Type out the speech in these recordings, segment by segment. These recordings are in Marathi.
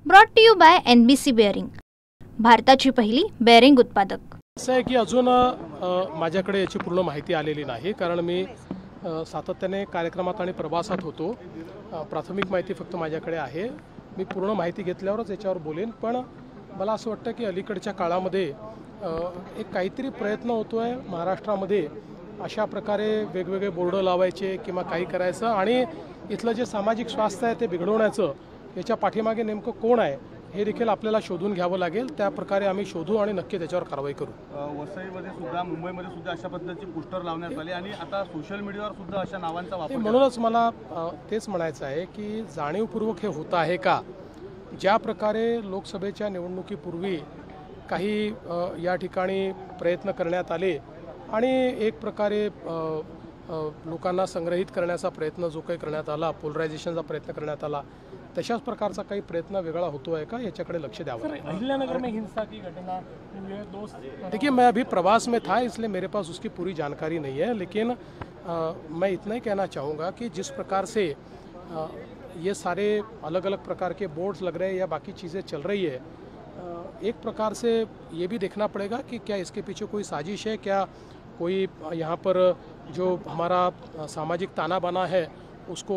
Brought to you by NBC bearing, भारताची पहिली बेअरिंग उत्पादक। असं आहे की अजून माझ्याकडे याची पूर्ण माहिती आलेली नाही, कारण मी सातत्याने कार्यक्रमात आणि प्रवासात होतो। प्राथमिक माहिती फक्त माझ्याकडे आहे। मी पूर्ण माहिती घेतल्यावरच याच्यावर बोलेन। पण मला असं वाटतं की अलीकडच्या काळामध्ये एक काहीतरी प्रयत्न होतोय महाराष्ट्रामध्ये, अशा प्रकारे वेगवेगळे बोर्ड लावायचे किंवा काही करायचं आणि इथलं जे सामाजिक स्वास्थ्य आहे ते बिघडवण्याचं, याच्या पाठीमागे नेमकं कोण आहे हे देखील आपल्याला शोधून घ्यावं लागेल। त्या प्रकारे आम्ही शोधू आणि नक्की त्याच्यावर कारवाई करू। वसईमध्ये सुद्धा, मुंबईमध्ये सुद्धा अशा पद्धतीचे पोस्टर लावण्यात आले आणि आता सोशल मीडियावर सुद्धा अशा नावांचा वापर। म्हणूनच मला तेच म्हणायचं आहे की जाणीवपूर्वक हे होत आहे का? ज्या प्रकारे लोकसभेच्या निवडणुकीपूर्वी काही या ठिकाणी प्रयत्न करण्यात आले आणि एक प्रकारे लोकांना संग्रहित करण्याचा प्रयत्न जो काही करण्यात आला, पोलरायझेशनचा प्रयत्न करण्यात आला, तशाच प्रकारचा काही प्रयत्न वेगळा होतो है का, याच्याकडे लक्ष द्यावं। अहिल्यानगर में हिंसा की घटना, देखिए मैं अभी प्रवास में था, इसलिए मेरे पास उसकी पूरी जानकारी नहीं है, लेकिन मैं इतना ही कहना चाहूँगा कि जिस प्रकार से ये सारे अलग अलग प्रकार के बोर्ड्स लग रहे हैं या बाकी चीज़ें चल रही है, एक प्रकार से ये भी देखना पड़ेगा कि क्या इसके पीछे कोई साजिश है, क्या कोई यहाँ पर जो हमारा सामाजिक ताना बाना है उसको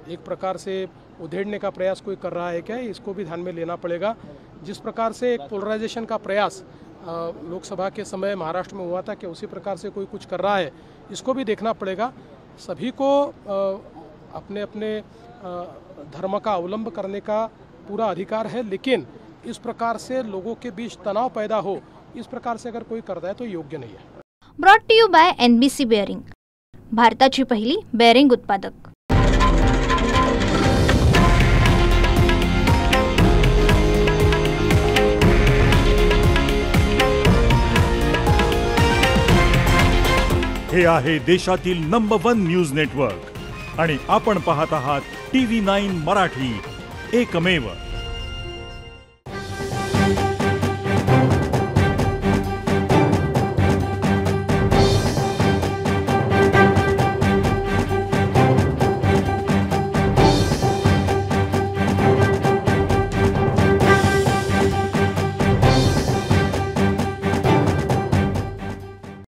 एक प्रकार से उधेड़ने का प्रयास कोई कर रहा है क्या, इसको भी ध्यान में लेना पड़ेगा। जिस प्रकार से एक पोलराइजेशन का प्रयास लोकसभा के समय महाराष्ट्र में हुआ था, कि उसी प्रकार से कोई कुछ कर रहा है, इसको भी देखना पड़ेगा। सभी को अपने अपने धर्म का अवलंब करने का पूरा अधिकार है, लेकिन इस प्रकार से लोगों के बीच तनाव पैदा हो, इस प्रकार से अगर कोई करता है तो योग्य नहीं है। Brought to you by NBC bearing, भारताची पहिली बेअरिंग उत्पादक। हे आहे देशातील नंबर 1 न्यूज नेटवर्क आणि आपण पाहत आहात TV9 मराठी, एकमेव।